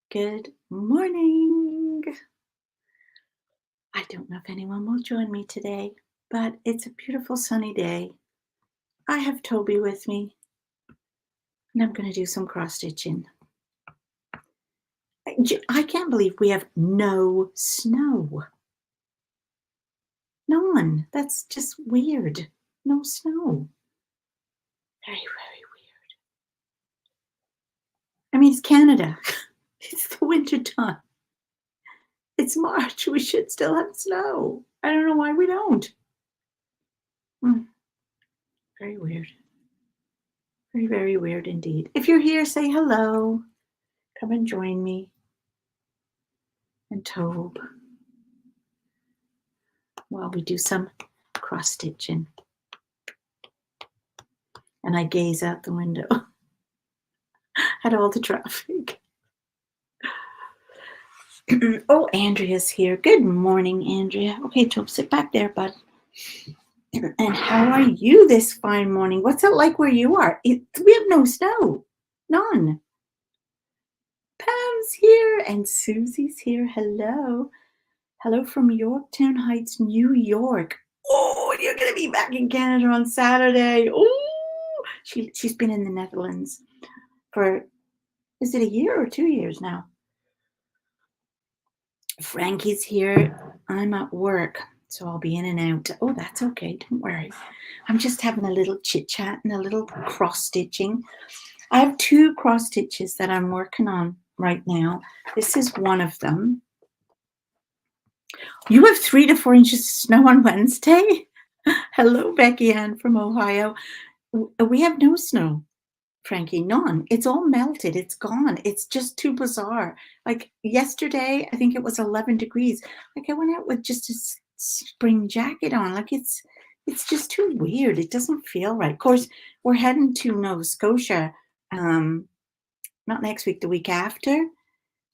Good morning. I don't know if anyone will join me today, but it's a beautiful sunny day. I have Toby with me, and I'm going to do some cross stitching. I can't believe we have no snow. None. That's just weird. No snow. Very, very weird. I mean, it's Canada. It's the winter time. It's March. We should still have snow. I don't know why we don't. Very weird. Very, very weird indeed. If you're here, say hello. Come and join me and Tobe while we do some cross stitching. And I gaze out the window at all the traffic. Oh, Andrea's here. Good morning, Andrea. Okay, Tobe, sit back there, bud. And how are you this fine morning? What's it like where you are? We have no snow. None. Pam's here and Susie's here. Hello. Hello from Yorktown Heights, New York. Oh, you're going to be back in Canada on Saturday. Oh, she's been in the Netherlands for, is it a year or 2 years now? Frankie's here. I'm at work, so I'll be in and out. Oh, that's okay. Don't worry. I'm just having a little chit chat and a little cross stitching. I have 2 cross stitches that I'm working on right now. This is one of them. You have 3 to 4 inches of snow on Wednesday? Hello, Becky Ann from Ohio. We have no snow, Frankie, none. It's all melted. It's gone. It's just too bizarre. Like yesterday, I think it was 11 degrees. Like I went out with just a spring jacket on. Like it's just too weird. It doesn't feel right. Of course, we're heading to Nova Scotia, not next week, the week after.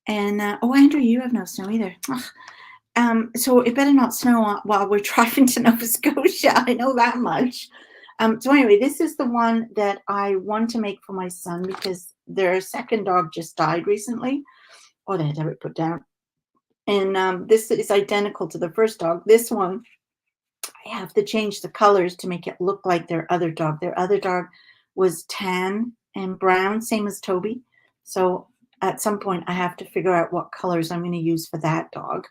And oh, Andrew, you have no snow either. Ugh. So it better not snow while we're driving to Nova Scotia. I know that much. So anyway, this is the one that I want to make for my son because their second dog just died recently. Oh, they had to have it put down. And this is identical to the first dog. This one, I have to change the colors to make it look like their other dog. Their other dog was tan and brown, same as Toby. So at some point, I have to figure out what colors I'm going to use for that dog.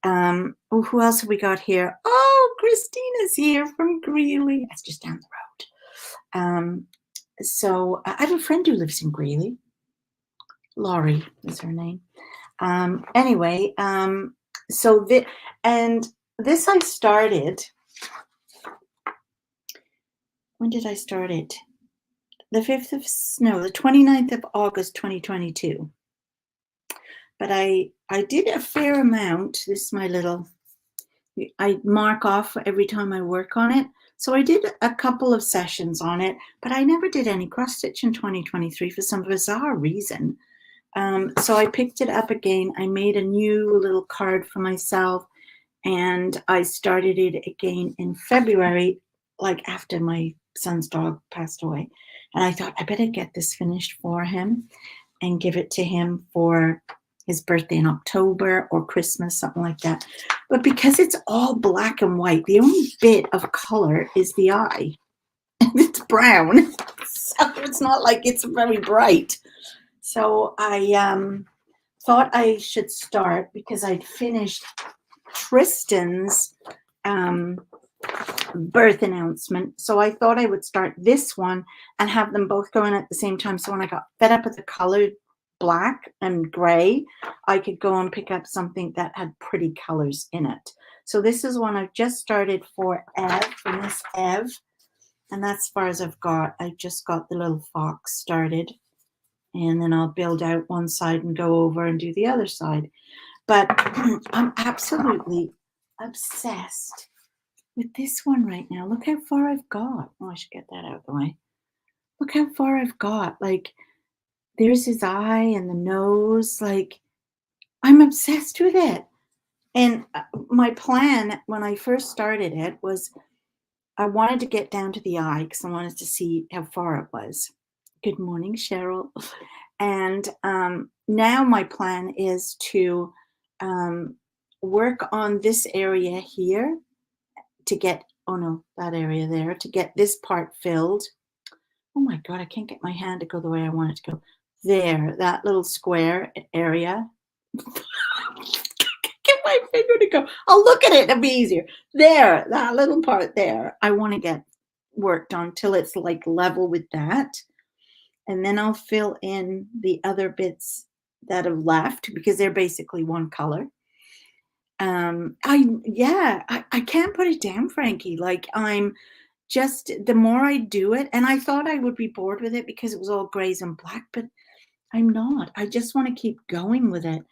Oh, who else have we got here? Oh, Christina's here from Greeley. That's just down the road. So I have a friend who lives in Greeley. Laurie is her name. Anyway, so this I started. When did I start it? The 29th of August, 2022. But I did a fair amount. This is my little, I mark off every time I work on it. So I did a couple of sessions on it, but I never did any cross stitch in 2023 for some bizarre reason. So I picked it up again. I made a new little card for myself, and I started it again in February, like after my son's dog passed away. And I thought I better get this finished for him and give it to him for his birthday in October or Christmas, something like that. But because it's all black and white, the only bit of color is the eye. And it's brown, so it's not like it's very bright. So I thought I should start because I'd finished Tristan's birth announcement. So I thought I would start this one and have them both going at the same time. So when I got fed up with the colored black and gray, I could go and pick up something that had pretty colors in it. So this is one I've just started for Ev, for Miss Ev. And that's as far as I've got. I just got the little fox started. And then I'll build out one side and go over and do the other side. But I'm absolutely obsessed with this one right now. Look how far I've got. Oh, I should get that out of the way. Look how far I've got. Like, there's his eye and the nose. Like, I'm obsessed with it. And my plan when I first started it was I wanted to get down to the eye because I wanted to see how far it was. Good morning, Cheryl. And now my plan is to um, work on this area here to get, oh no, that area there, to get this part filled. Oh my God, I can't get my hand to go the way I want it to go. There, that little square area. Get my finger to go. I'll look at it, it'll be easier. There, that little part there. I want to get worked on till it's like level with that. And then I'll fill in the other bits that have left because they're basically one color. I can't put it down, Frankie. Like I'm just the more I do it, and I thought I would be bored with it because it was all grays and black, but I'm not. I just want to keep going with it.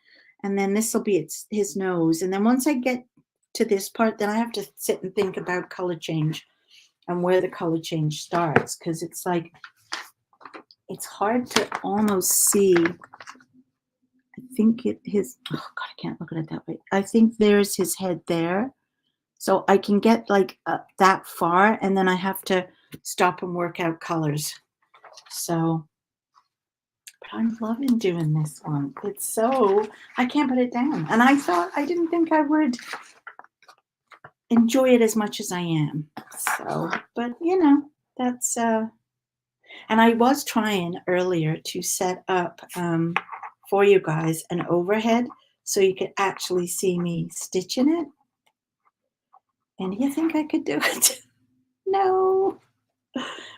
And then this will be his nose. And then once I get to this part, then I have to sit and think about color change and where the color change starts because it's like it's hard to almost see. I think oh God, I can't look at it that way. I think there's his head there. So I can get like that far and then I have to stop and work out colors. So, but I'm loving doing this one. It's so, I can't put it down. And I didn't think I would enjoy it as much as I am. So, but that's, and I was trying earlier to set up for you guys an overhead so you could actually see me stitching it. And you think I could do it? No.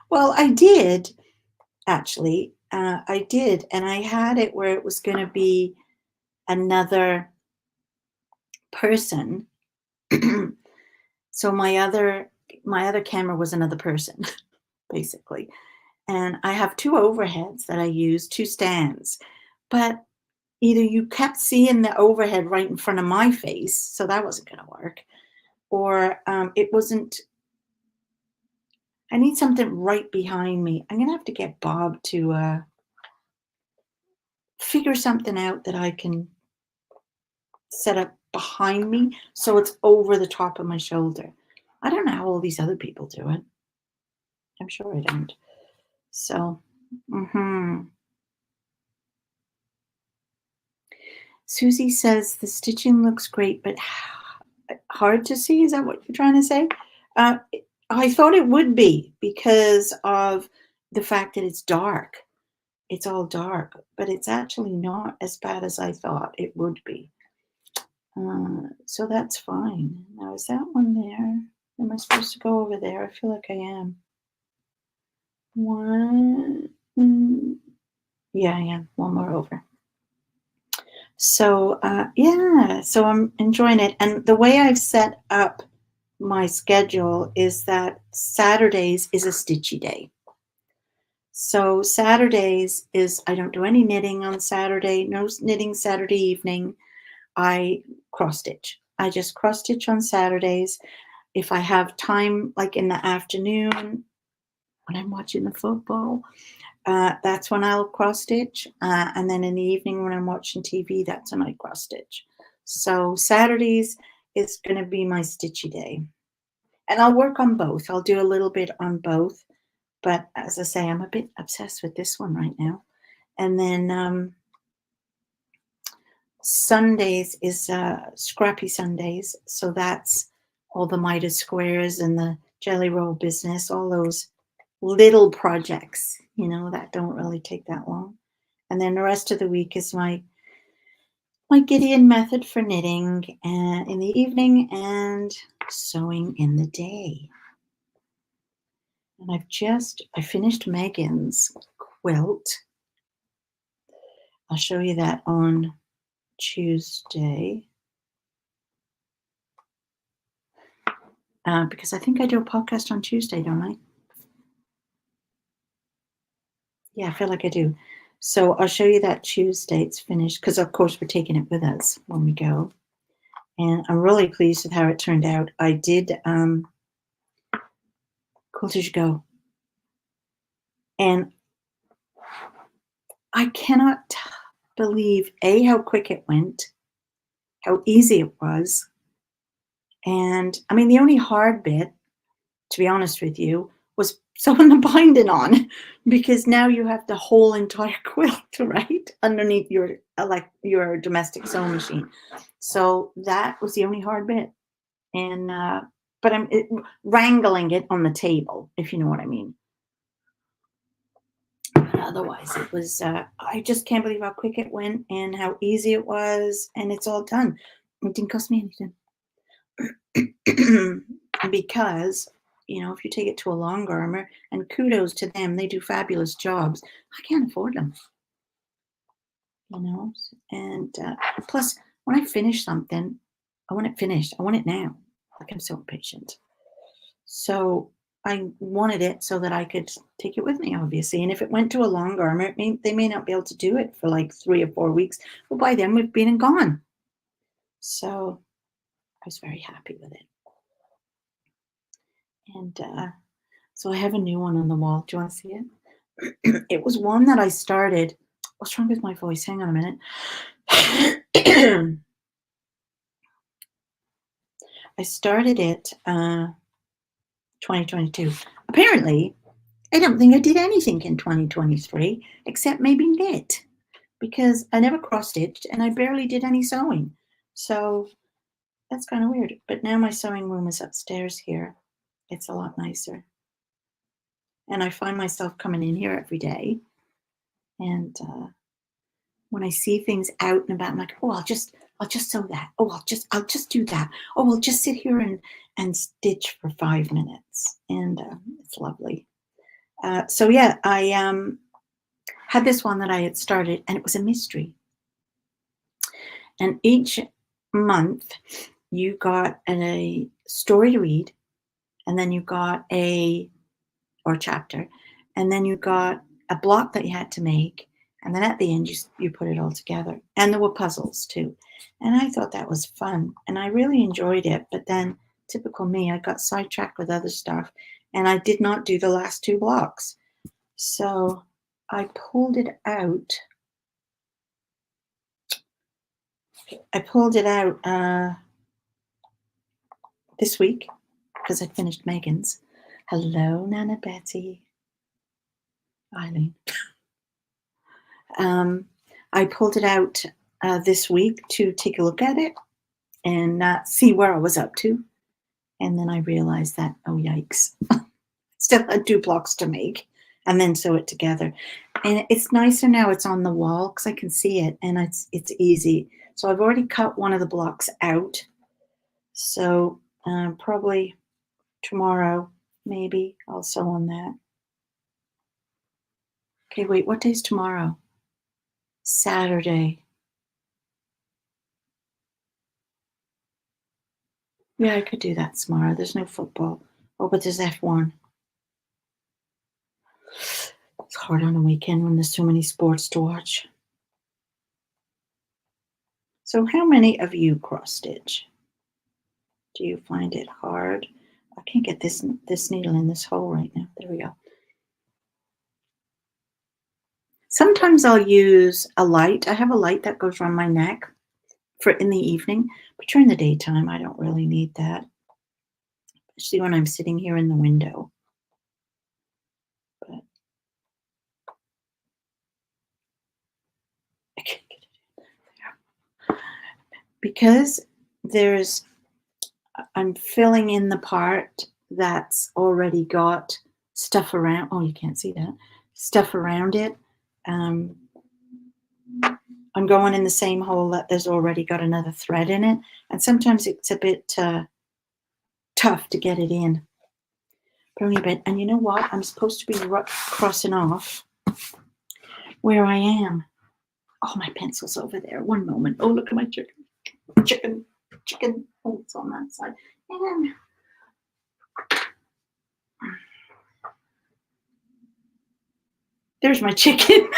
Well, I did actually. I did, and I had it where it was going to be another person. So my other camera was another person, basically. And I have two overheads that I use, two stands. But either you kept seeing the overhead right in front of my face, so that wasn't going to work, or it wasn't. I need something right behind me. I'm going to have to get Bob to figure something out that I can set up behind me so it's over the top of my shoulder. I don't know how all these other people do it. I'm sure I don't. So, Susie says the stitching looks great, but hard to see. Is that what you're trying to say? I thought it would be because of the fact that it's dark. It's all dark, but it's actually not as bad as I thought it would be. So that's fine. Now, is that one there? Am I supposed to go over there? I feel like I am. One. Yeah, I am. One more over. So, so I'm enjoying it. And the way I've set up my schedule is that Saturdays is a stitchy day. So Saturdays is, I don't do any knitting on Saturday, no knitting Saturday evening. I cross stitch. I just cross stitch on Saturdays. If I have time, like in the afternoon when I'm watching the football, that's when I'll cross stitch. And then in the evening when I'm watching TV, that's when I cross stitch. So Saturdays is going to be my stitchy day. And I'll work on both. I'll do a little bit on both. But as I say, I'm a bit obsessed with this one right now. And then Sundays is Scrappy Sundays. So that's all the miter squares and the jelly roll business, all those little projects, that don't really take that long. And then the rest of the week is my Gideon method for knitting in the evening and sewing in the day. And I finished Megan's quilt. I'll show you that on Tuesday. Because I think I do a podcast on Tuesday, don't I? Yeah, I feel like I do. So I'll show you that Tuesday it's finished because, of course, we're taking it with us when we go. And I'm really pleased with how it turned out. I did Cool as you go. And I cannot believe, A, how quick it went, how easy it was. And I mean, the only hard bit, to be honest with you, was sewing the binding on because now you have the whole entire quilt, right, underneath your like your domestic sewing machine. So that was the only hard bit, and but wrangling it on the table, if you know what I mean. But otherwise, it was. I just can't believe how quick it went and how easy it was, and it's all done. It didn't cost me anything. Because if you take it to a long armor, and kudos to them, they do fabulous jobs. I can't afford them, and plus when I finish something, I want it finished. I want it now. Like, I'm so impatient. So I wanted it so that I could take it with me, obviously. And if it went to a long armor, they may not be able to do it for like 3 or 4 weeks. Well, by then we've been and gone. So I was very happy with it. And so I have a new one on the wall. Do you want to see it? It was one that I started. What's wrong with my voice? Hang on a minute. I started it 2022. Apparently, I don't think I did anything in 2023 except maybe knit, because I never cross-stitched and I barely did any sewing. So that's kind of weird. But now my sewing room is upstairs here. It's a lot nicer. And I find myself coming in here every day. And when I see things out and about, I'm like, oh, I'll just sew that. Oh, I'll just do that. Oh, I'll just sit here and stitch for 5 minutes. And it's lovely. So yeah, I had this one that I had started, and it was a mystery. And each month you got a story to read, and then you got or chapter, and then you got a block that you had to make, and then at the end you put it all together. And there were puzzles too. And I thought that was fun, and I really enjoyed it. But then, typical me, I got sidetracked with other stuff, and I did not do the last 2 blocks. So I pulled it out. This week because I finished Megan's. Hello, Nana Betty. Eileen. I pulled it out this week to take a look at it and see where I was up to. And then I realized that, oh, yikes. Still had 2 blocks to make and then sew it together. And it's nicer now it's on the wall because I can see it, and it's easy. So I've already cut one of the blocks out. So probably tomorrow, maybe, I'll sew on that. Okay, wait, what day's tomorrow? Saturday. Yeah, I could do that tomorrow. There's no football. Oh, but there's F1. It's hard on a weekend when there's so many sports to watch. So how many of you cross stitch? Do you find it hard? I can't get this needle in this hole right now. There we go. Sometimes I'll use a light. I have a light that goes around my neck for in the evening, but during the daytime, I don't really need that, especially when I'm sitting here in the window. But I can't get it in there. Because I'm filling in the part that's already got stuff around. Oh, you can't see that. Stuff around it. I'm going in the same hole that there's already got another thread in it. And sometimes it's a bit tough to get it in. But only a bit. And you know what? I'm supposed to be crossing off where I am. Oh, my pencil's over there. One moment. Oh, look at my chicken. Oh, it's on that side. And there's my chicken.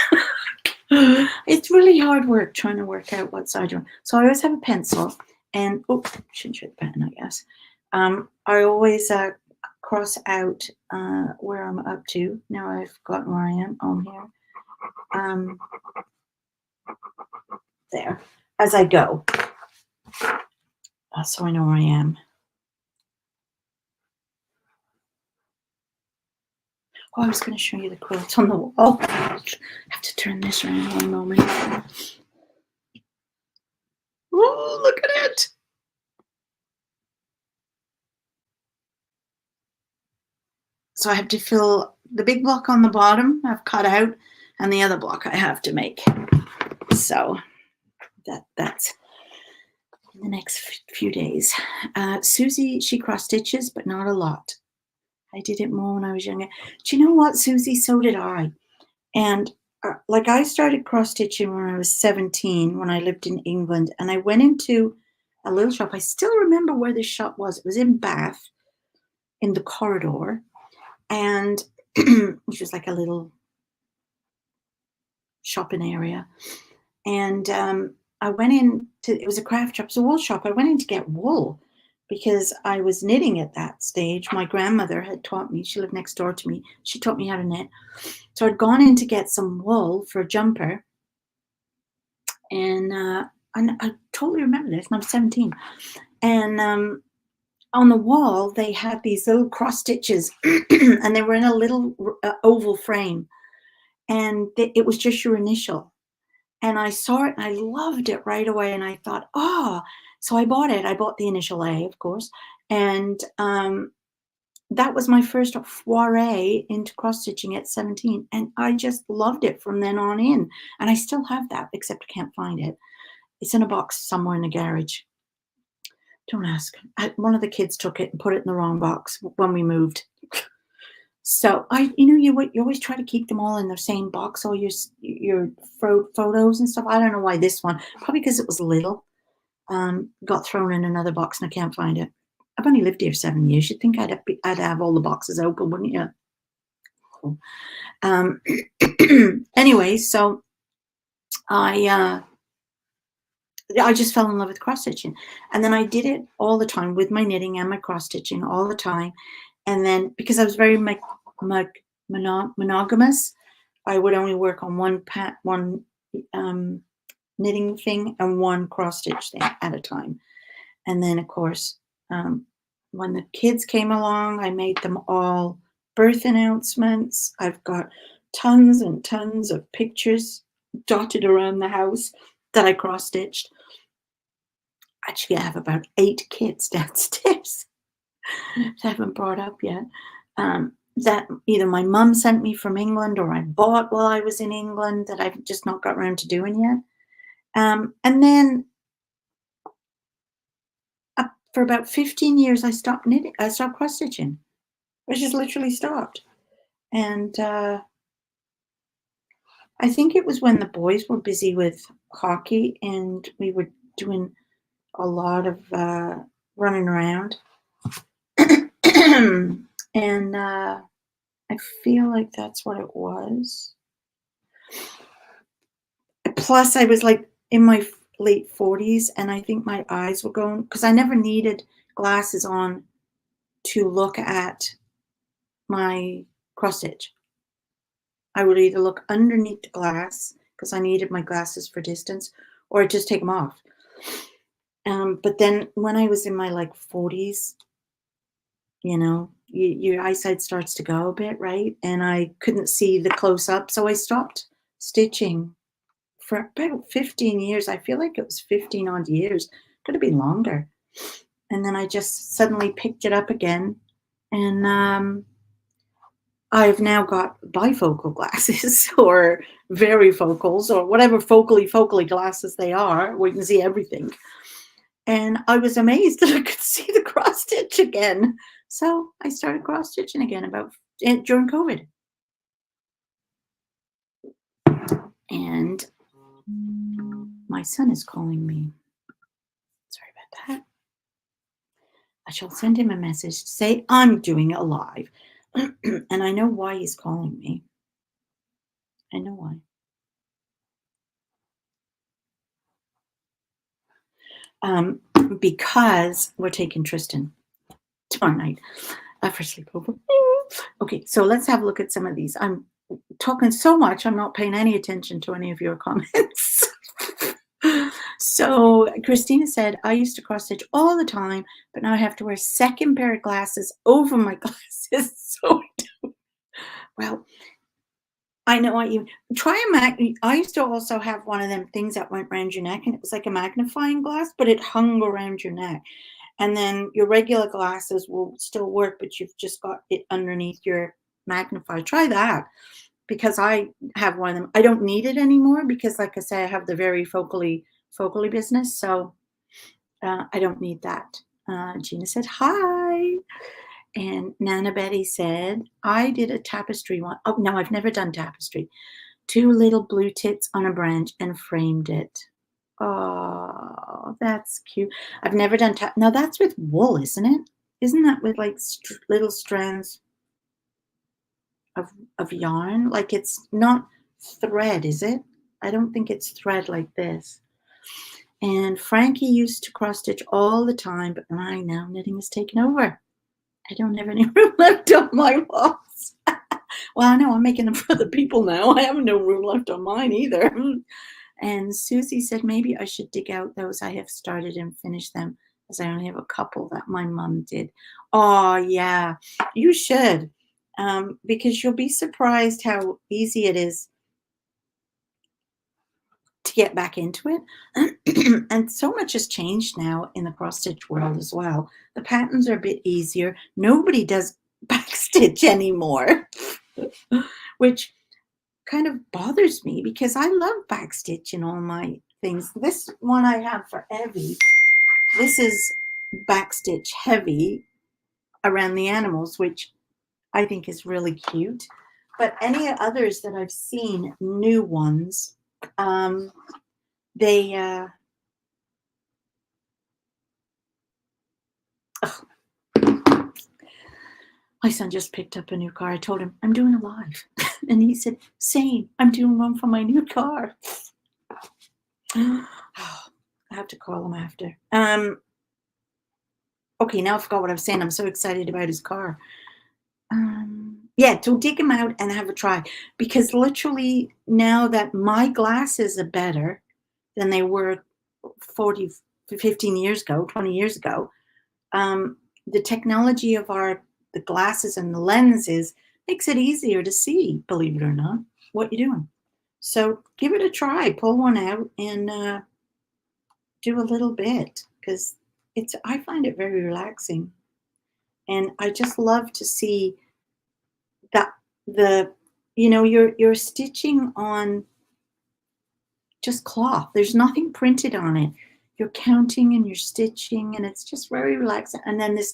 It's really hard work trying to work out what side you're on. So I always have a pencil, and shouldn't shoot the pen, I guess. I always cross out where I'm up to. Now I've gotten where I am on here. There, as I go. So I know where I am. Oh, I was going to show you the quilts on the wall. I have to turn this around one moment. Oh, look at it. So I have to fill the big block on the bottom I've cut out, and the other block I have to make. So that's in the next few days. Susie, she cross stitches, but not a lot. I did it more when I was younger. Do you know what, Susie? So did I. And like I started cross stitching when I was 17, when I lived in England, and I went into a little shop. I still remember where this shop was. It was in Bath, in the corridor, and which was like a little shopping area. And I went in to, it was a craft shop, it was a wool shop. I went in to get wool because I was knitting at that stage. My grandmother had taught me, she lived next door to me. She taught me how to knit. So I'd gone in to get some wool for a jumper. And I totally remember this, and I was 17. And on the wall, they had these little cross stitches, and they were in a little oval frame. And it was just your initial. And I saw it and I loved it right away. And I thought, oh, so I bought it. I bought the initial A, of course. And that was my first foray into cross stitching at 17. And I just loved it from then on in. And I still have that, except I can't find it. It's in a box somewhere in the garage. Don't ask. One of the kids took it and put it in the wrong box when we moved. So you always try to keep them all in the same box, all your photos and stuff. I don't know why this one, probably because it was little, got thrown in another box and I can't find it. I've only lived here 7 years. You'd think I'd have all the boxes open, wouldn't you? Anyway, so I just fell in love with cross stitching, and then I did it all the time with my knitting and my cross stitching all the time. And then because I was very monogamous, I would only work on one knitting thing and one cross stitch thing at a time. And then, of course, when the kids came along, I made them all birth announcements. I've got tons and tons of pictures dotted around the house that I cross stitched. Actually, I have about 8 kids downstairs that I haven't brought up yet, that either my mum sent me from England or I bought while I was in England that I've just not got around to doing yet. And then for about 15 years, I stopped knitting. I stopped cross stitching. I just literally stopped. And I think it was when the boys were busy with hockey and we were doing a lot of running around. And I feel like that's what it was. Plus, I was like in my late 40s, and I think my eyes were going, because I never needed glasses on to look at my cross stitch. I would either look underneath the glass because I needed my glasses for distance, or I'd just take them off. But then when I was in my like 40s, your eyesight starts to go a bit, right? And I couldn't see the close up, so I stopped stitching for about 15 years. I feel like it was 15 odd years. Could have been longer. And then I just suddenly picked it up again. And I've now got bifocal glasses or varifocals or whatever focally glasses they are, where you can see everything. And I was amazed that I could see the cross stitch again. So I started cross stitching again during COVID. And my son is calling me. Sorry about that. I shall send him a message to say I'm doing it live. And I know why he's calling me. I know why. Because we're taking Tristan tomorrow night for sleepover. Okay, so let's have a look at some of these. I'm talking so much, I'm not paying any attention to any of your comments. So Christina said, I used to cross stitch all the time, but now I have to wear a second pair of glasses over my glasses. So Well, I know what you try a I used to also have one of them things that went around your neck, and it was like a magnifying glass, but it hung around your neck. And then your regular glasses will still work, but you've just got it underneath your magnifier. Try that because I have one of them. I don't need it anymore because, like I say, I have the very focally business, so I don't need that. Gina said hi, and Nana Betty said I did a tapestry one. Oh no, I've never done tapestry. Two little blue tits on a branch and framed it. Oh, that's cute. I've never done now that's with wool, isn't it? Isn't that with like little strands of yarn? Like it's not thread, is it? I don't think it's thread like this. And Frankie used to cross stitch all the time, but right now knitting has taken over. I don't have any room left on my walls. Well, I know I'm making them for other people now. I have no room left on mine either. And Susie said maybe I should dig out those I have started and finish them, as I only have a couple that my mom did. Oh, yeah, you should, because you'll be surprised how easy it is to get back into it. And so much has changed now in the cross stitch world as well. The patterns are a bit easier. Nobody does backstitch anymore, which kind of bothers me because I love backstitch in all my things. This one I have for Evie, this is backstitch heavy around the animals, which I think is really cute. But any others that I've seen, new ones, they my son just picked up a new car. I told him I'm doing a live, and he said, "Same. I'm doing one for my new car." I have to call him after. Okay, now I forgot what I was saying. I'm so excited about his car. Yeah, to dig him out and have a try, because literally now that my glasses are better than they were 40, 15 years ago, 20 years ago, the technology of the glasses and the lenses makes it easier to see, believe it or not, what you're doing. So give it a try. Pull one out and do a little bit, because I find it very relaxing. And I just love to see that you're stitching on just cloth. There's nothing printed on it. You're counting and you're stitching, and it's just very relaxing. And then this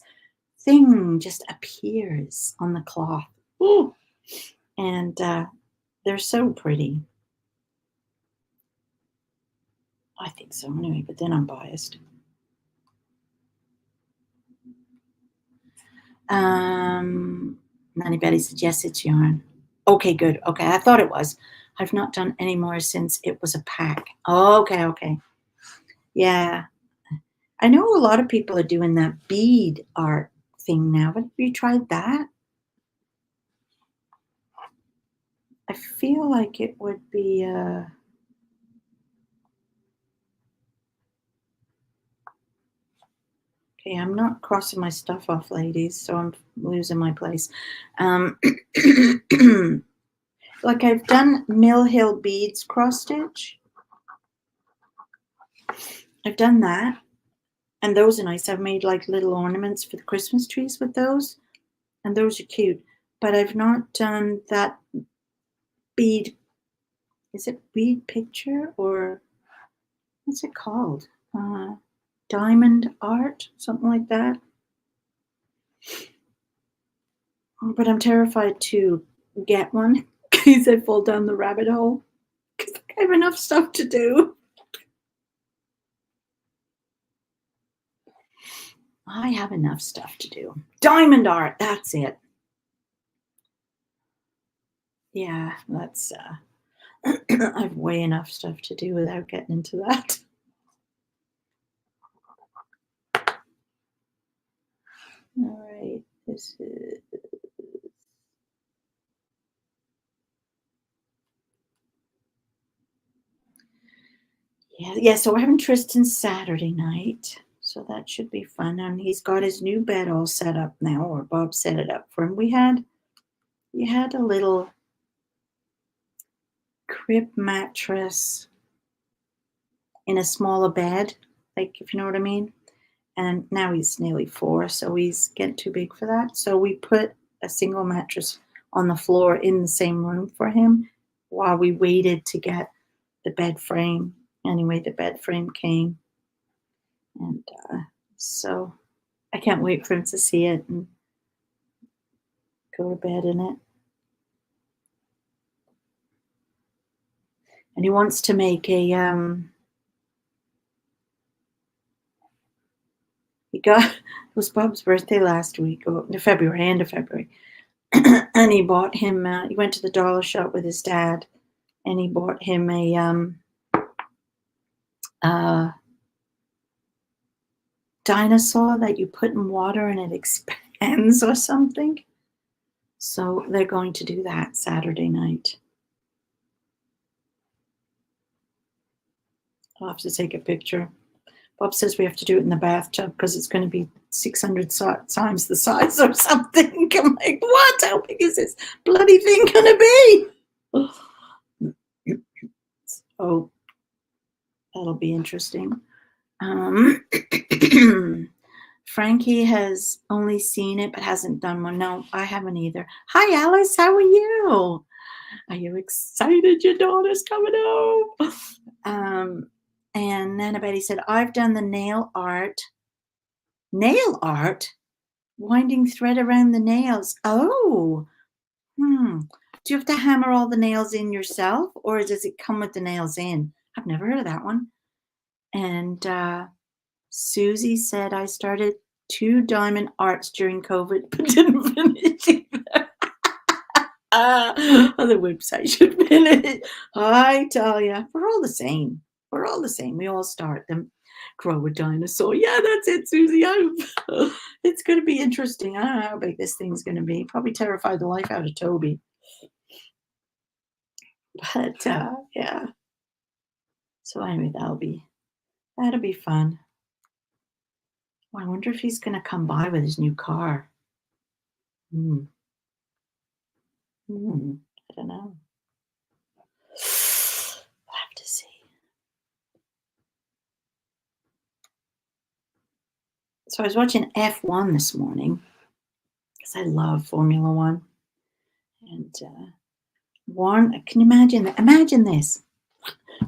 thing just appears on the cloth. Ooh. And they're so pretty. I think so anyway, but then I'm biased. Nanny Betty said, yes, it's yarn. Okay, good. Okay, I thought it was. I've not done any more since it was a pack. Okay. Yeah. I know a lot of people are doing that bead art thing now. Have you tried that? I feel like it would be okay, I'm not crossing my stuff off, ladies, so I'm losing my place. Like I've done Mill Hill beads cross stitch. I've done that, and those are nice. I've made like little ornaments for the Christmas trees with those, and those are cute. But I've not done that bead. Is it bead picture, or what's it called? Diamond art, something like that. But I'm terrified to get one in case I fall down the rabbit hole, because I have enough stuff to do. I have enough stuff to do. Diamond art, that's it. Yeah, that's I have way enough stuff to do without getting into that. All right, this is yeah. So we're having Tristan Saturday night, so that should be fun. And he's got his new bed all set up now, or Bob set it up for him. We had You had a little crib mattress in a smaller bed, like, if you know what I mean. And now he's nearly 4, so he's getting too big for that. So we put a single mattress on the floor in the same room for him while we waited to get the bed frame. Anyway, the bed frame came, and so I can't wait for him to see it and go to bed in it. And he wants to make a he got it was Bob's birthday last week, or in February, end of February. And he bought him he went to the dollar shop with his dad, and he bought him a uh dinosaur that you put in water and it expands or something. So they're going to do that Saturday night. I'll have to take a picture. Bob says we have to do it in the bathtub because it's going to be 600 times the size or something. I'm like, what? How big is this bloody thing going to be? Oh, that'll be interesting. Frankie has only seen it but hasn't done one. No, I haven't either. Hi, Alice. How are you? Are you excited your daughter's coming home? And Nana Betty said, I've done the nail art. Nail art? Winding thread around the nails. Oh, do you have to hammer all the nails in yourself, or does it come with the nails in? I've never heard of that one. And Susie said, I started 2 diamond arts during COVID, but didn't finish either. The website should finish. I tell you, we're all the same. We're all the same. We all start them. Grow a dinosaur. Yeah, that's it, Susie. It's going to be interesting. I don't know how big this thing's going to be. Probably terrify the life out of Toby. But yeah. So anyway, that'll be fun. Well, I wonder if he's going to come by with his new car. I don't know. We'll have to see. So I was watching F1 this morning because I love Formula One. And can you imagine that? Imagine this.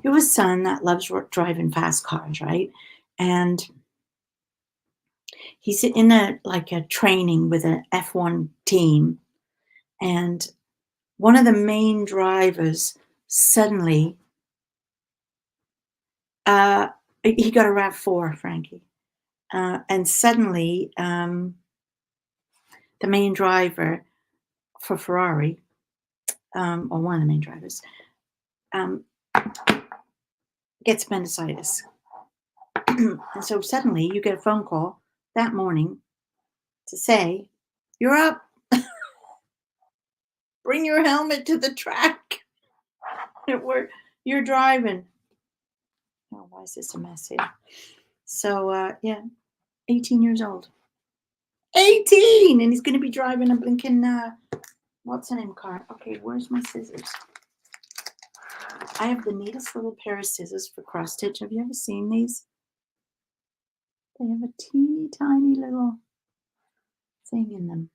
You have a son that loves driving fast cars, right? And he's in a training with an F1 team. And one of the main drivers suddenly, he got a RAV4, Frankie. And suddenly, the main driver for Ferrari, or one of the main drivers, gets appendicitis. And so suddenly you get a phone call that morning to say, you're up. Bring your helmet to the track. You're driving. Oh, why is this a mess here? So, yeah, 18 years old. 18! And he's going to be driving a blinking, what's the name car? Okay, where's my scissors? I have the neatest little pair of scissors for cross stitch. Have you ever seen these? They have a teeny tiny little thing in them.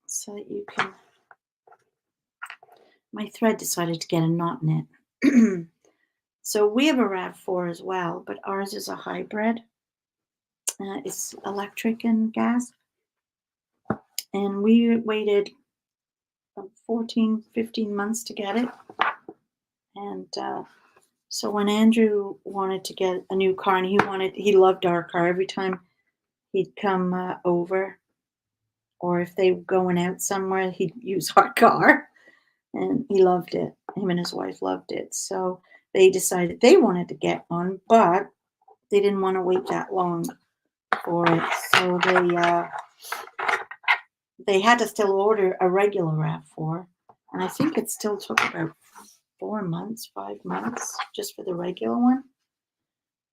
So that you can... My thread decided to get a knot in it. So we have a RAV4 as well, but ours is a hybrid. It's electric and gas. And we waited 14, 15 months to get it. And so when Andrew wanted to get a new car, and he loved our car. Every time he'd come over, or if they were going out somewhere, he'd use our car. And he loved it. Him and his wife loved it. So they decided they wanted to get one, but they didn't want to wait that long for it. So they had to still order a regular RAV4. And I think it still took about 5 months just for the regular one.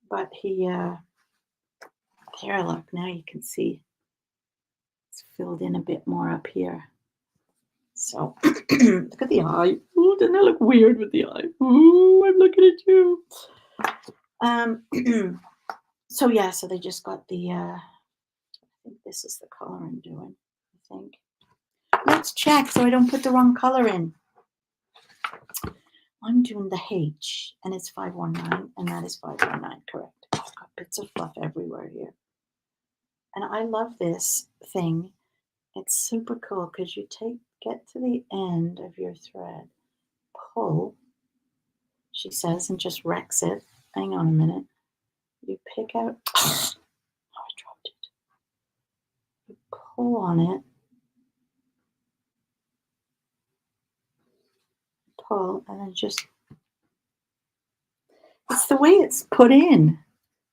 But there, look, now you can see. It's filled in a bit more up here. So look at the eye. Ooh, doesn't that look weird with the eye? Ooh, I'm looking at you. So yeah, so they just got the I think this is the color I'm doing, I think. Let's check so I don't put the wrong color in. I'm doing the H and it's 519 and that is 519, correct. I've got bits of fluff everywhere here. And I love this thing. It's super cool because you get to the end of your thread, pull, she says, and just wrecks it. Hang on a minute. You pick out, oh, I dropped it. You pull on it, pull, and then just, it's the way it's put in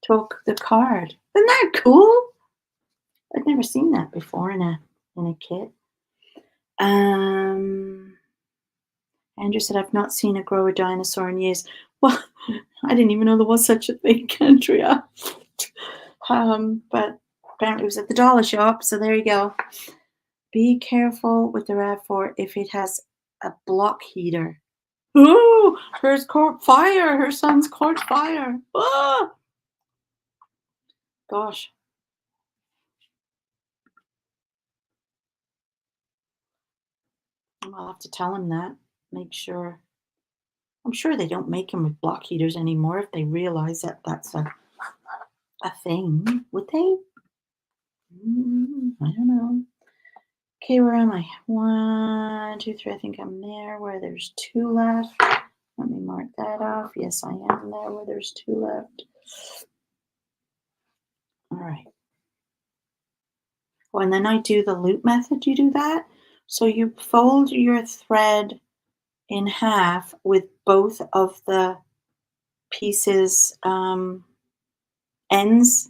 to the card. Isn't that cool? I've never seen that before in a kit. Andrew said, I've not seen a grower dinosaur in years. Well, I didn't even know there was such a thing, Andrea. But apparently it was at the dollar shop, so there you go. Be careful with the RAV4 if it has a block heater. Ooh, hers caught fire. Her son's caught fire. Ah! Gosh. I'll have to tell him that. Make sure. I'm sure they don't make them with block heaters anymore if they realize that that's a thing. Would they? I don't know. Okay, where am I? 1, 2, 3. I think I'm there where there's 2 left. Let me mark that off. Yes, I am there where there's 2 left. All right. Oh, and then I do the loop method. You do that. So you fold your thread in half with both of the pieces ends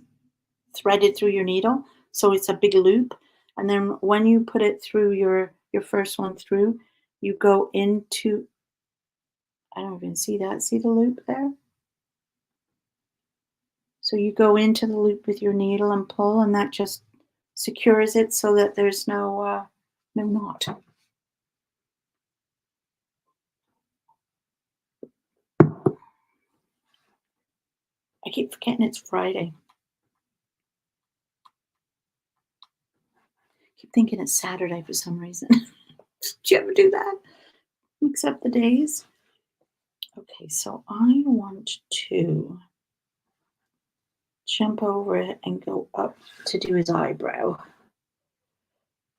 threaded through your needle. So it's a big loop. And then when you put it through your first one through, you go into, I don't even see that. See the loop there? So you go into the loop with your needle and pull, and that just secures it so that there's no knot. I keep forgetting it's Friday. I keep thinking it's Saturday for some reason. Did you ever do that? Mix up the days? Okay, so I want to jump over it and go up to do his eyebrow.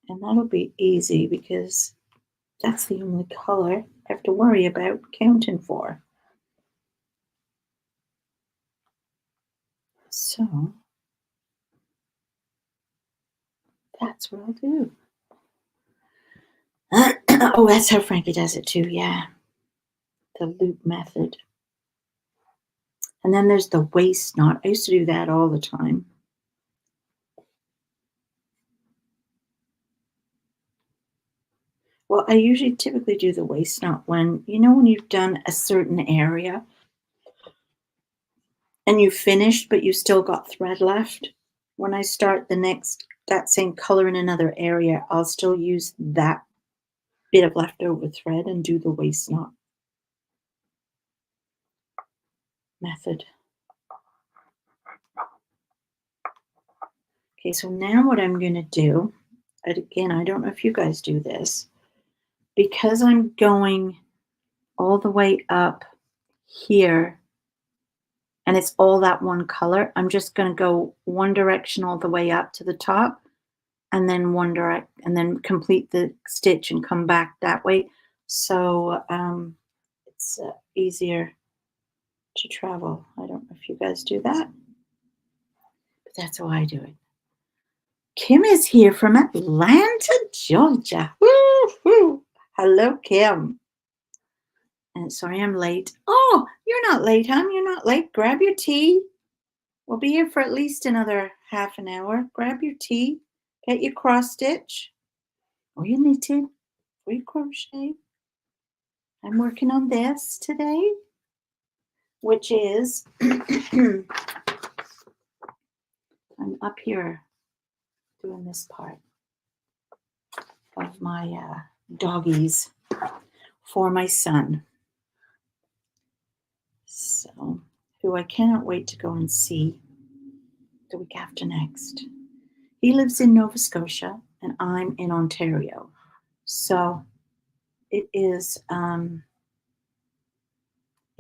And that'll be easy because that's the only color I have to worry about counting for. So that's what I'll do. Oh, that's how Frankie does it too, yeah. The loop method. And then there's the waist knot. I used to do that all the time. Well, I usually typically do the waist knot when you've done a certain area and you've finished, but you still got thread left. When I start that same color in another area, I'll still use that bit of leftover thread and do the waist knot method. Okay, so now what I'm going to do, and again, I don't know if you guys do this, because I'm going all the way up here and it's all that one color, I'm just going to go one direction all the way up to the top and then and then complete the stitch and come back that way. So it's easier to travel. I don't know if you guys do that, but that's how I do it. Kim is here from Atlanta, Georgia. Woo-hoo. Hello, Kim. And sorry I'm late. Oh, you're not late, hon. You're not late. Grab your tea. We'll be here for at least another half an hour. Grab your tea. Get your cross stitch. Or you knitted. Or you crochet. I'm working on this today, which is I'm up here doing this part. of my doggies for my son. So, who I cannot wait to go and see the week after next. He lives in Nova Scotia and I'm in Ontario. So it is a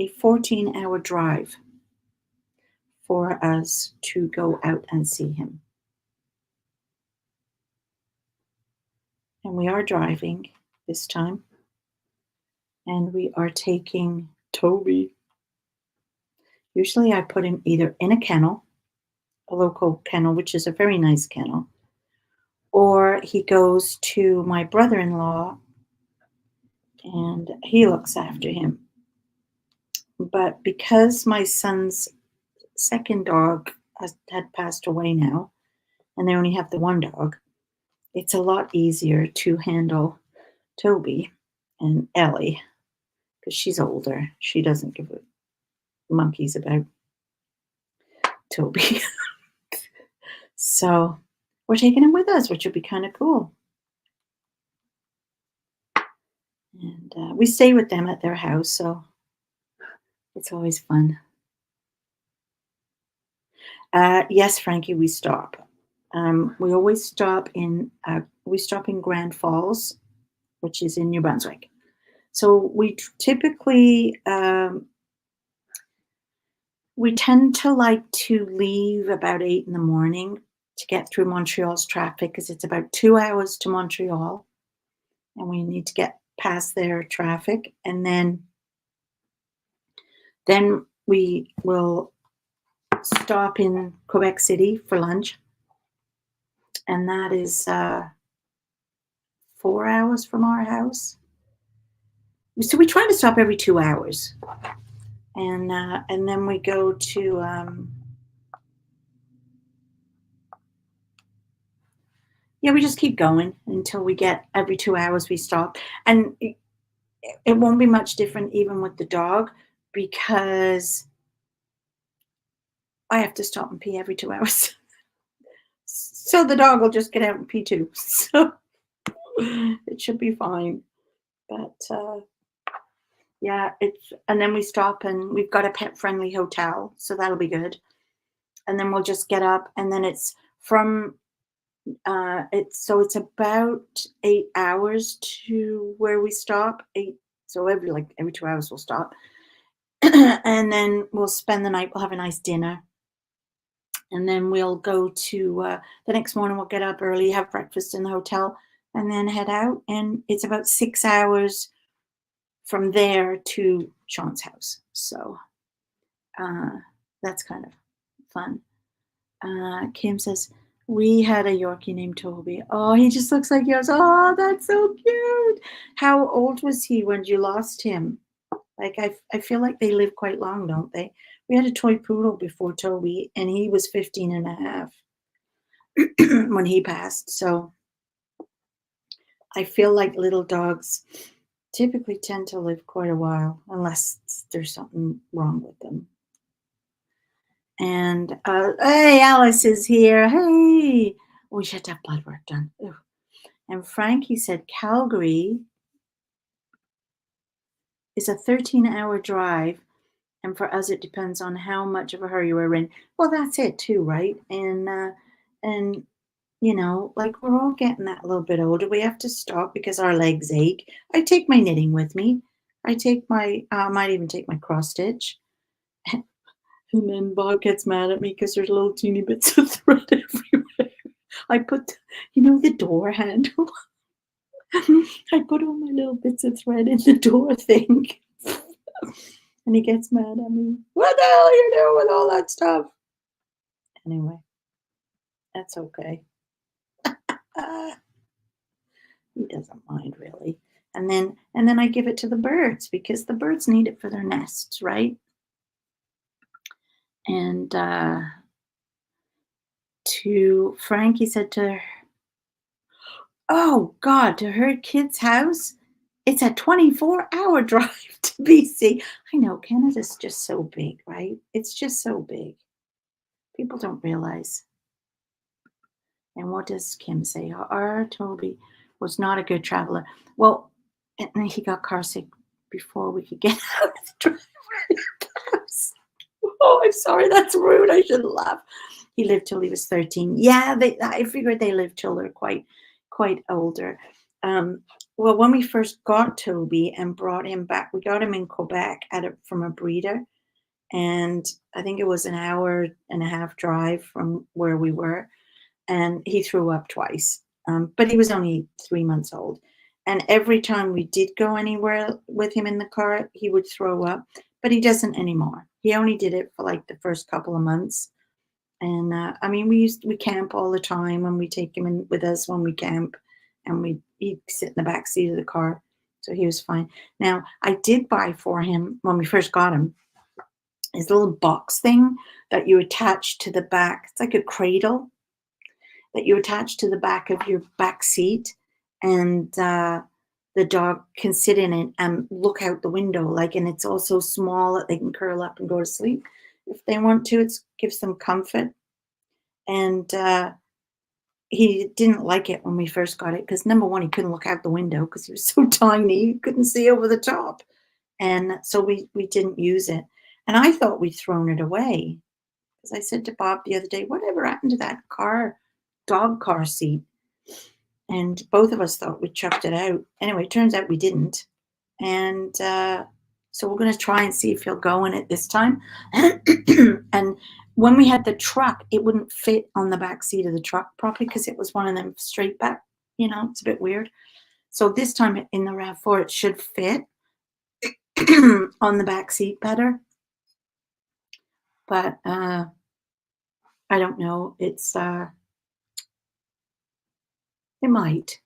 14-hour drive for us to go out and see him. And we are driving this time. And we are taking Toby. Usually I put him either in a kennel, a local kennel, which is a very nice kennel, or he goes to my brother-in-law and he looks after him. But because my son's second dog had passed away now, and they only have the one dog, it's a lot easier to handle Toby and Ellie because she's older. She doesn't give a monkeys about Toby. So we're taking him with us, which will be kind of cool. And we stay with them at their house, so it's always fun. Yes, Frankie, we stop. We always stop in Grand Falls, which is in New Brunswick. So we typically we tend to like to leave about 8 in the morning to get through Montreal's traffic because it's about 2 hours to Montreal, and we need to get past their traffic, and then we will stop in Quebec City for lunch, and that is 4 hours from our house. So we try to stop every 2 hours, and then we go to we just keep going until we get every 2 hours we stop, and it won't be much different even with the dog because I have to stop and pee every 2 hours. So the dog will just get out and pee too. So it should be fine. But and then we stop and we've got a pet friendly hotel, so that'll be good. And then we'll just get up, and then it's from it's about 8 hours to where we stop. So every 2 hours we'll stop. And then we'll spend the night, we'll have a nice dinner. And then we'll go to the next morning, we'll get up early, have breakfast in the hotel, and then head out. And it's about 6 hours from there to Sean's house. So that's kind of fun. Kim says, we had a Yorkie named Toby. Oh, he just looks like yours. Oh, that's so cute. How old was he when you lost him? Like, I feel like they live quite long, don't they? We had a toy poodle before Toby, and he was 15 and a half when he passed. So I feel like little dogs typically tend to live quite a while, unless there's something wrong with them. And hey, Alice is here. Hey, we should have blood work done. Ugh. And Frankie said Calgary is a 13-hour drive, and for us it depends on how much of a hurry we're in. Well, that's it too, right? And you know, like, we're all getting that little bit older. We have to stop because our legs ache. I take my knitting with me. I might even take my cross stitch. And then Bob gets mad at me because there's little teeny bits of thread everywhere. I put, the door handle. I put all my little bits of thread in the door thing. And he gets mad at me. What the hell are you doing with all that stuff? Anyway, that's okay. He doesn't mind really. And then I give it to the birds because the birds need it for their nests, right? And to Frankie said to her, oh God, to her kid's house, it's a 24-hour drive to BC. I know, Canada's just so big, right? It's just so big. People don't realize. And what does Kim say? Our Toby was not a good traveler. Well, and then he got car sick before we could get out of the driveway. Oh, I'm sorry, that's rude. I shouldn't laugh. He lived till he was 13. Yeah, I figured they lived till they're quite older. Um, well, when we first got Toby and brought him back, we got him in Quebec from a breeder, and I think it was an hour and a half drive from where we were, and he threw up twice. But he was only 3 months old. And every time we did go anywhere with him in the car, he would throw up, but he doesn't anymore. He only did it for like the first couple of months. And I mean, we camp all the time, and we take him in with us when we camp, and he'd sit in the back seat of the car, so he was fine. Now, I did buy for him when we first got him his little box thing that you attach to the back. It's like a cradle that you attach to the back of your back seat, and the dog can sit in it and look out the window, like, and it's also small that they can curl up and go to sleep if they want to. It gives them comfort. And he didn't like it when we first got it because, number one, he couldn't look out the window because he was so tiny, he couldn't see over the top. And so we didn't use it. And I thought we'd thrown it away because I said to Bob the other day, whatever happened to that dog car seat? And both of us thought we chucked it out. Anyway, it turns out we didn't. And so we're going to try and see if he'll go in it this time. And when we had the truck, it wouldn't fit on the back seat of the truck properly because it was one of them straight back. It's a bit weird. So this time in the RAV4, it should fit on the back seat better. But I don't know. It might.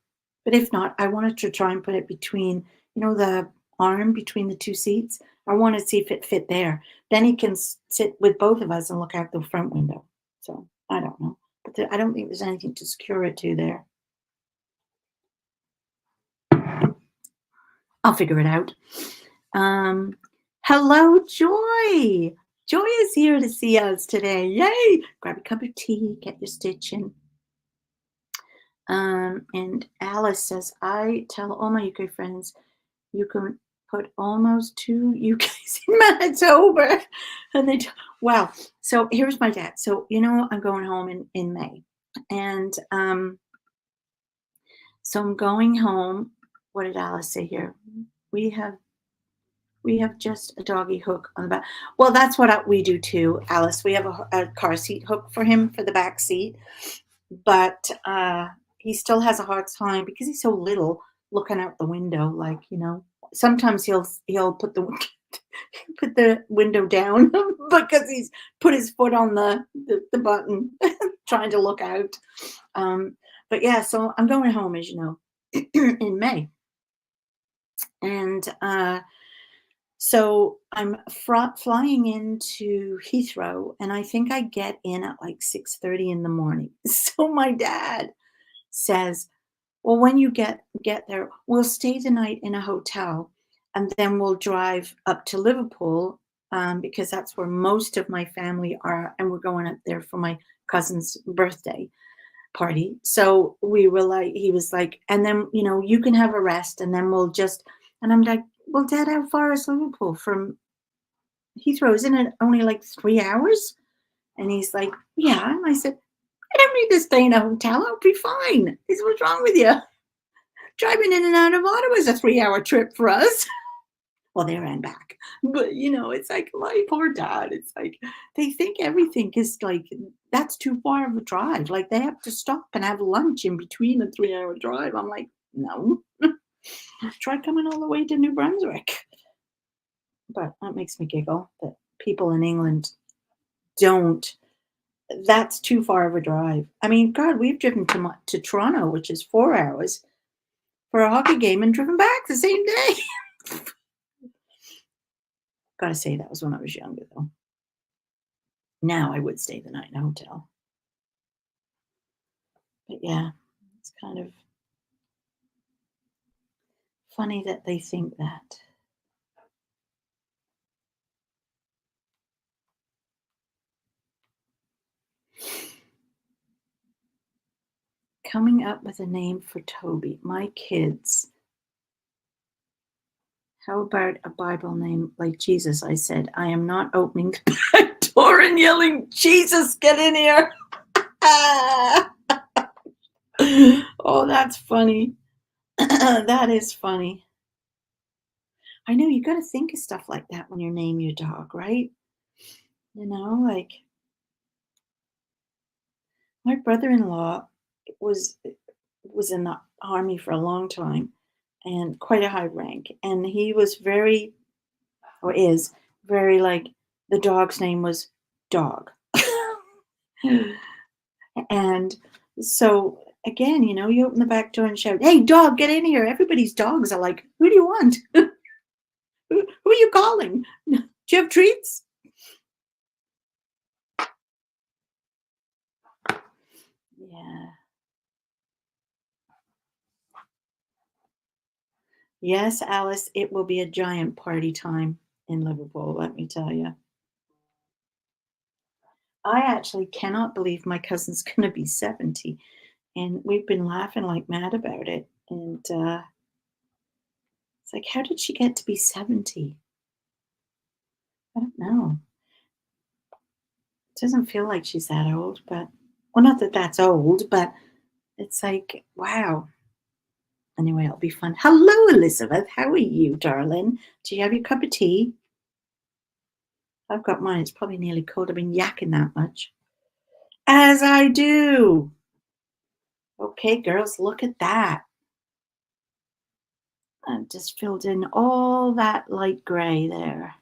But if not, I wanted to try and put it between, the arm between the two seats. I want to see if it fit there. Then he can sit with both of us and look out the front window. So I don't know. But I don't think there's anything to secure it to there. I'll figure it out. Hello, Joy. Joy is here to see us today. Yay! Grab a cup of tea, get your stitching. And Alice says, I tell all my UK friends you can put almost 2 UKs in Manitoba. And wow. So here's my dad. So, I'm going home in May. And so I'm going home. What did Alice say here? We have just a doggy hook on the back. Well, that's what we do too, Alice. We have a car seat hook for him for the back seat. But he still has a hard time because he's so little looking out the window. Like, sometimes he'll put the window down because he's put his foot on the button trying to look out. But yeah, so I'm going home, as you know, in May. And so I'm flying into Heathrow, and I think I get in at like 6:30 in the morning. So my dad says, well, when you get there, we'll stay the night in a hotel, and then we'll drive up to Liverpool because that's where most of my family are, and we're going up there for my cousin's birthday party. So he was like, and then, you can have a rest, and then and I'm like, well, Dad, how far is Liverpool from Heathrow? Isn't it only like 3 hours? And he's like, yeah. And I said, I don't need to stay in a hotel. I'll be fine. He said, what's wrong with you? Driving in and out of Ottawa is a 3-hour trip for us. Well, there and back. But, it's like my poor dad. It's like they think everything is like, that's too far of a drive. Like they have to stop and have lunch in between a 3-hour drive. I'm like, no. Try coming all the way to New Brunswick. But that makes me giggle that people in England don't. That's too far of a drive. I mean, God, we've driven to Toronto, which is 4 hours, for a hockey game and driven back the same day. Gotta say, that was when I was younger, though. Now I would stay the night in a hotel. But yeah, it's kind of funny that they think that. Coming up with a name for Toby. My kids. How about a Bible name like Jesus? I said, I am not opening the back door and yelling, Jesus, get in here. Oh, that's funny. That is funny. I know you got to think of stuff like that when you name your dog, right? You know, like my brother-in-law was in the army for a long time and quite a high rank, and he was very, or is very, like, the dog's name was Dog. And so again, you know, you open the back door and shout, "Hey, dog, get in here!" Everybody's dogs are like, "Who do you want? Who are you calling? Do you have treats?" Yeah. Yes, Alice, it will be a giant party time in Liverpool, let me tell you. I actually cannot believe my cousin's gonna be 70, and we've been laughing like mad about it, and, it's like, how did she get to be 70? I don't know. It doesn't feel like she's that old, but well, not that that's old, but it's like, wow. Anyway, it'll be fun. Hello, Elizabeth. How are you, darling? Do you have your cup of tea? I've got mine. It's probably nearly cold. I've been yakking that much. As I do. Okay, girls, look at that. I've just filled in all that light gray there.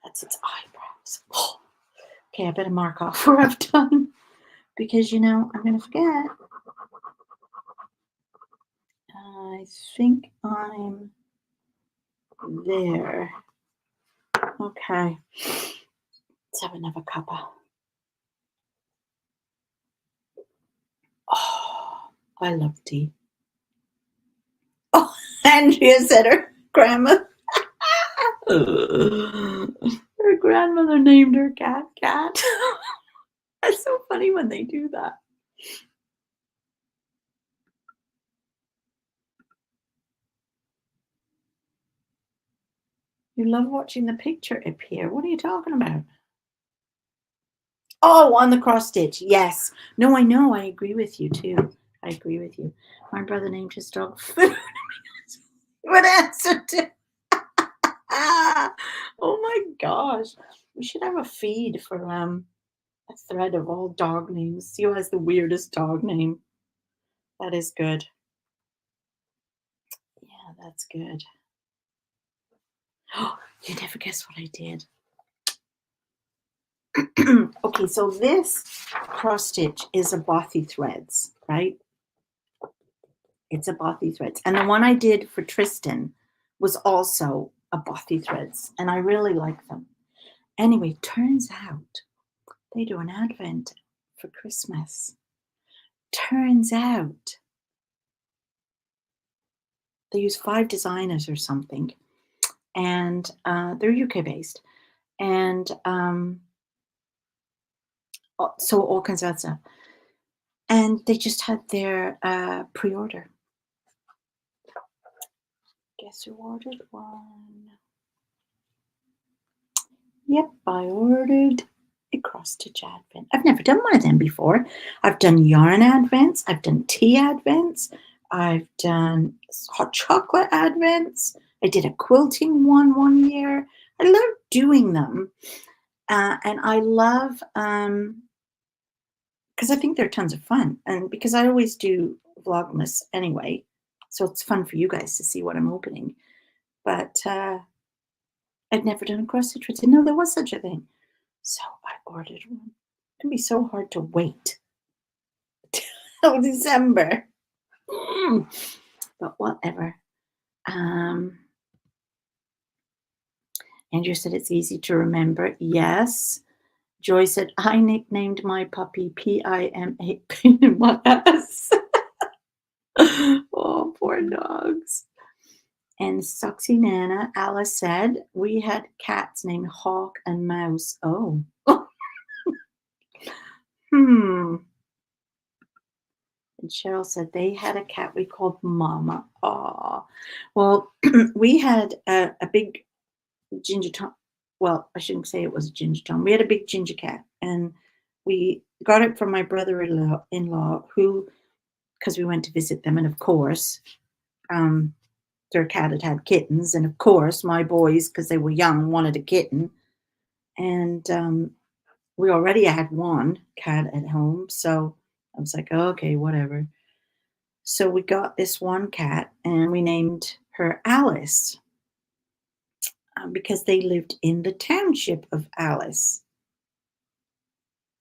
That's its eyebrows. Oh, okay, I better mark off where I've done because, you know, I'm going to forget. I think I'm there. Okay. Let's have another cuppa. Oh, I love tea. Oh, Andrea said her grandma. Her grandmother named her cat Cat. That's so funny when they do that. You love watching the picture appear. What are you talking about? Oh, on the cross stitch. Yes. No, I know. I agree with you too. I agree with you. My brother named his dog Food. What answer to? Oh my gosh. We should have a feed for a thread of all dog names. See who has the weirdest dog name. That is good. Yeah, that's good. Oh, you never guess what I did. Okay, so this cross stitch is a Bothy threads, right? It's a Bothy threads. And the one I did for Tristan was also a Bothy threads, and I really like them. Anyway, turns out they do an advent for Christmas. Turns out they use 5 designers or something, and they're UK based, and so all kinds of stuff. And they just had their pre-order. Guess who ordered one? Yep, I ordered a cross stitch advent. I've never done one of them before. I've done yarn advents. I've done tea advents. I've done hot chocolate advents. I did a quilting one year. I love doing them. And I love, because I think they're tons of fun. And because I always do Vlogmas anyway. So it's fun for you guys to see what I'm opening. But I'd never done a cross stitch. I didn't know there was such a thing. So I ordered one. It can be so hard to wait till December. But whatever. Andrew said it's easy to remember. Yes. Joy said, I nicknamed my puppy P-I-M-A pain in my ass. Oh, poor dogs. And Soxy Nana, Alice said, we had cats named Hawk and Mouse. Oh. And Cheryl said they had a cat we called Mama. Aw. Well, we had a big ginger tom. Well, I shouldn't say it was a ginger tom. We had a big ginger cat, and we got it from my brother-in-law, who, because we went to visit them, and of course, um, their cat had kittens, and of course, my boys, because they were young, wanted a kitten, and we already had one cat at home, so I was like, okay, whatever. So we got this one cat, and we named her Alice, because they lived in the township of Alice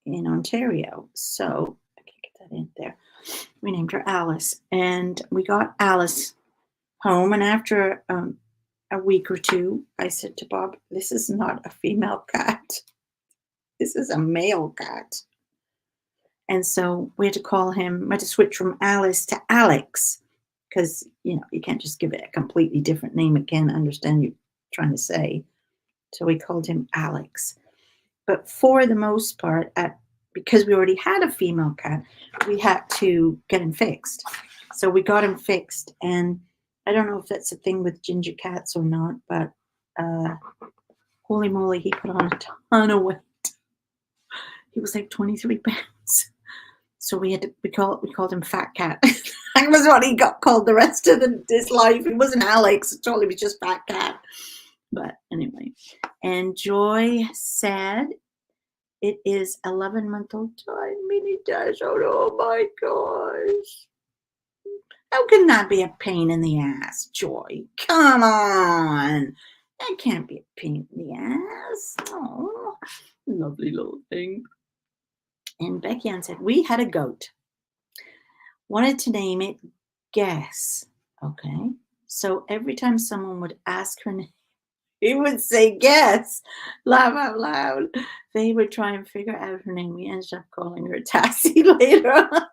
in Ontario. So I can't get that in there. We named her Alice, and we got Alice home. And after a week or two, I said to Bob, "This is not a female cat. This is a male cat." And so we had to call him. We had to switch from Alice to Alex, because you can't just give it a completely different name. It can't understand you trying to say. So we called him Alex. But for the most part, because we already had a female cat, we had to get him fixed. So we got him fixed, and I don't know if that's a thing with ginger cats or not, but holy moly, he put on a ton of weight. He was like 23 pounds. So we called him Fat Cat. That was what he got called the rest of his life. He wasn't Alex at all. He was just Fat Cat. But anyway, and Joy said it is 11-month-old mini dash. Oh my gosh. How can that be a pain in the ass, Joy? Come on. That can't be a pain in the ass. Oh, lovely little thing. And Becky Ann said, we had a goat. Wanted to name it Guess. Okay. So every time someone would ask her name, he would say guess, laugh out loud. They would try and figure out her name. We ended up calling her Tassie later on.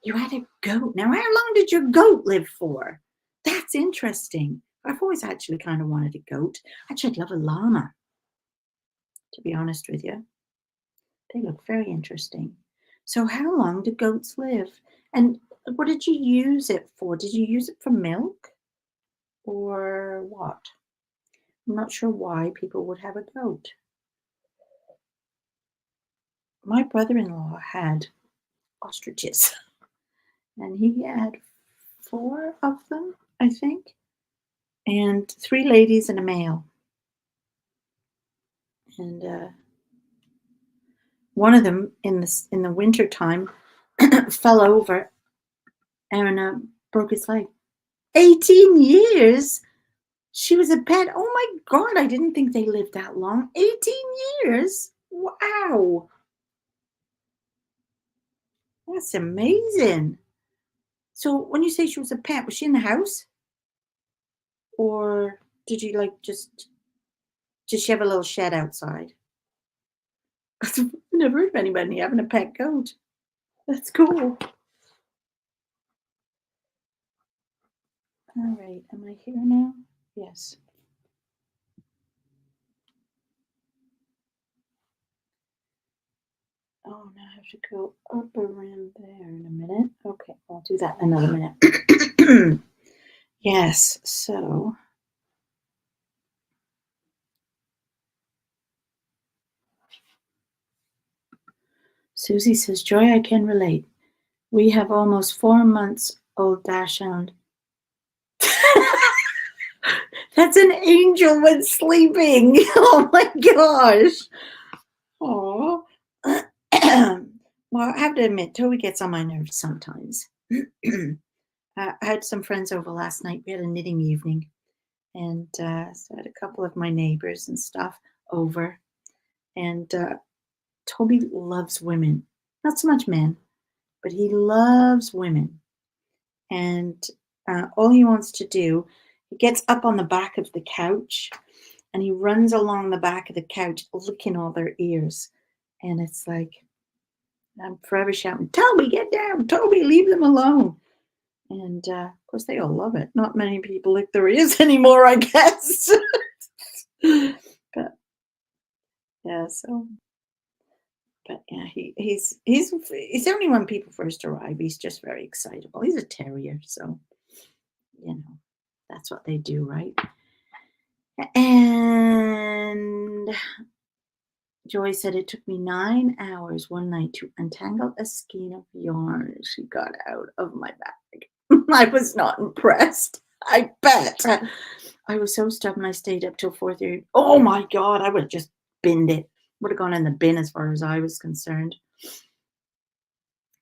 You had a goat. Now, how long did your goat live for? That's interesting. I've always actually kind of wanted a goat. Actually, I'd love a llama, to be honest with you. They look very interesting. So how long do goats live? And what did you use it for? Did you use it for milk or what? I'm not sure why people would have a goat. My brother-in-law had ostriches, and he had 4 of them, I think, and 3 ladies and a male. And one of them in the winter time fell over and broke his leg. 18 years. She was a pet. Oh my God, I didn't think they lived that long. 18 years. Wow. That's amazing. So when you say she was a pet, was she in the house? Or did you just she have a little shed outside? I've never heard of anybody having a pet goat. That's cool. All right, am I here now? Yes. Oh, now I have to go up around there in a minute. Okay, I'll do that in another minute. Yes, so Susie says, Joy, I can relate. We have almost 4 months old dachshund. That's an angel when sleeping. Oh my gosh. Oh. Well, I have to admit, Toby gets on my nerves sometimes. I had some friends over last night. We had a knitting evening, and so I had a couple of my neighbors and stuff over. And Toby loves women, not so much men, but he loves women. And all he wants to do, he gets up on the back of the couch, and he runs along the back of the couch, licking all their ears. And it's like, I'm forever shouting, Toby, get down. Toby, leave them alone. And of course, they all love it. Not many people lick their ears anymore, I guess. But yeah, so But yeah, he's only when people first arrive. He's just very excitable. He's a terrier, so that's what they do, right? And Joy said it took me 9 hours one night to untangle a skein of yarn she got out of my bag. I was not impressed. I bet. I was so stubborn I stayed up till 4:30. Oh my God, I would have just binned it. Would have gone in the bin as far as I was concerned.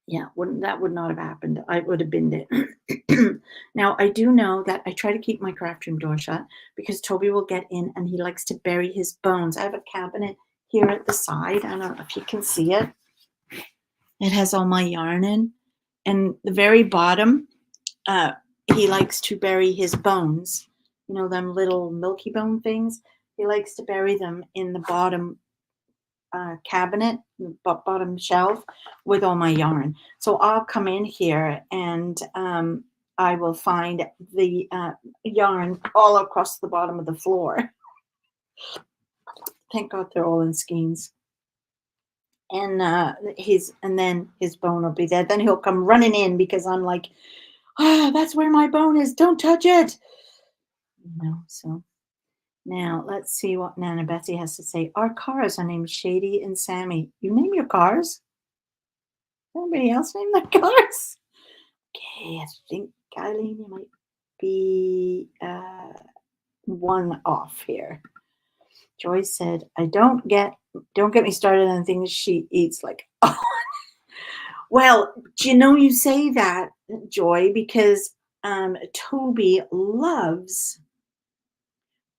Yeah, that would not have happened. I would have binned it. Now, I do know that I try to keep my craft room door shut because Toby will get in and he likes to bury his bones. I have a cabinet here at the side. I don't know if you can see it. It has all my yarn in. And the very bottom, he likes to bury his bones. You know, them little milky bone things. He likes to bury them in the bottom cabinet, the bottom shelf with all my yarn. So I'll come in here and I will find the yarn all across the bottom of the floor. Thank God they're all in skeins. And then his bone will be there. Then he'll come running in because I'm like, that's where my bone is. Don't touch it. So now let's see what Nana Betsy has to say. Our cars are named Shady and Sammy. You name your cars? Anybody else name their cars? Okay, I think Eileen, you might be one off here. Joyce said, don't get me started on things she eats like, oh. Well, do you know you say that, Joy, because Toby loves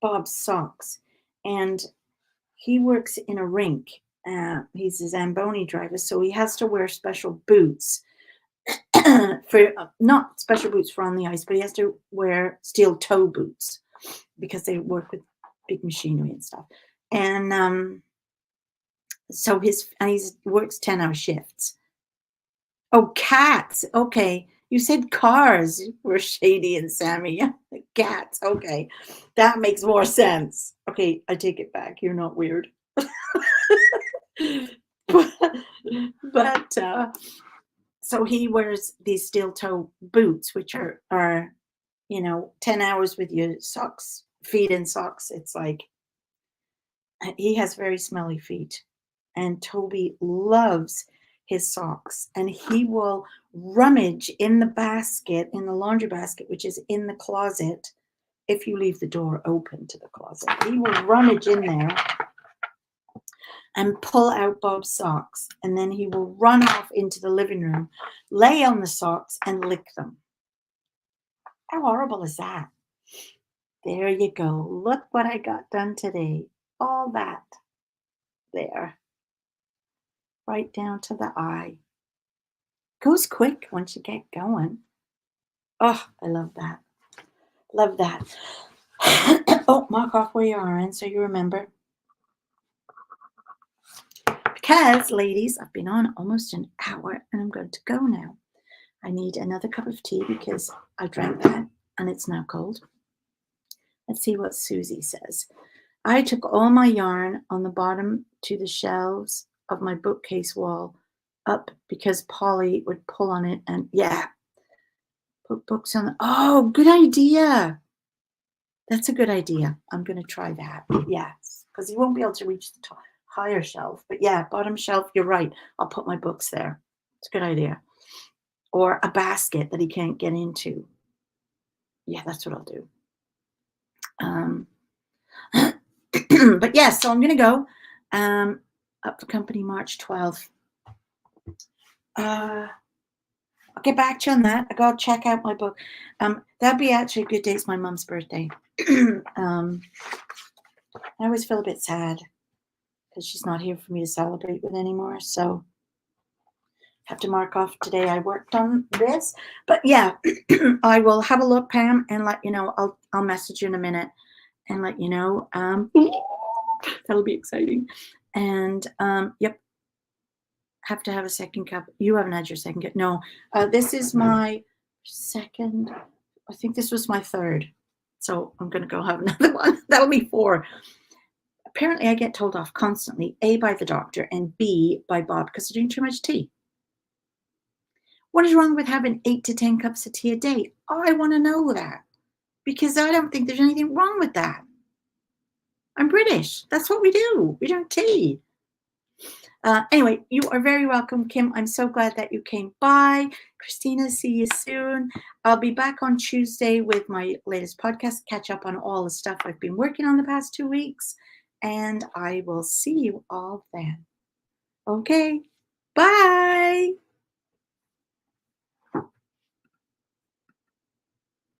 Bob's socks, and he works in a rink. He's a Zamboni driver, so he has to wear special boots for not special boots for on the ice, but he has to wear steel toe boots because they work with big machinery and stuff. And so he works 10-hour shifts. Oh, cats. Okay. You said cars were Shady and Sammy. Yeah, cats. Okay. That makes more sense. Okay, I take it back. You're not weird. but so he wears these steel toe boots, which are 10 hours with your socks, feet in socks. It's like he has very smelly feet, and Toby loves his socks, and he will rummage in the basket, in the laundry basket, which is in the closet. If you leave the door open to the closet, he will rummage in there and pull out Bob's socks, and then he will run off into the living room, lay on the socks, and lick them. How horrible is that? There you go. Look what I got done today. All that there. Right down to the eye. Goes quick once you get going. Oh, I love that. Love that. Oh, mark off where you are in so you remember. Because, ladies, I've been on almost an hour and I'm going to go now. I need another cup of tea because I drank that and it's now cold. Let's see what Susie says. I took all my yarn on the bottom to the shelves of my bookcase wall up because Polly would pull on it and, put books on. Oh, good idea. That's a good idea. I'm going to try that. Yes, because he won't be able to reach the higher shelf. But yeah, bottom shelf, you're right. I'll put my books there. It's a good idea. Or a basket that he can't get into. Yeah, that's what I'll do. But yeah, so I'm going to go up for company March 12th. I'll get back to you on that. I got to check out my book. That'd be actually a good day. It's my mom's birthday. I always feel a bit sad because she's not here for me to celebrate with anymore. So I have to mark off today I worked on this. But yeah, I will have a look, Pam, and let you know. I'll message you in a minute and let you know. That'll be exciting. And yep. Have to have a second cup. You haven't had your second cup. No, this is my second. I think this was my third. So I'm going to go have another one. That'll be 4. apparently I get told off constantly, A, by the doctor, and B, by Bob, because I'm doing too much tea. What is wrong with having 8 to 10 cups of tea a day? I want to know that because I don't think there's anything wrong with that. I'm British. That's what we do. We drink tea. Anyway, you are very welcome, Kim. I'm so glad that you came by. Christina, see you soon. I'll be back on Tuesday with my latest podcast, catch up on all the stuff I've been working on the past 2 weeks. And I will see you all then. Okay. Bye.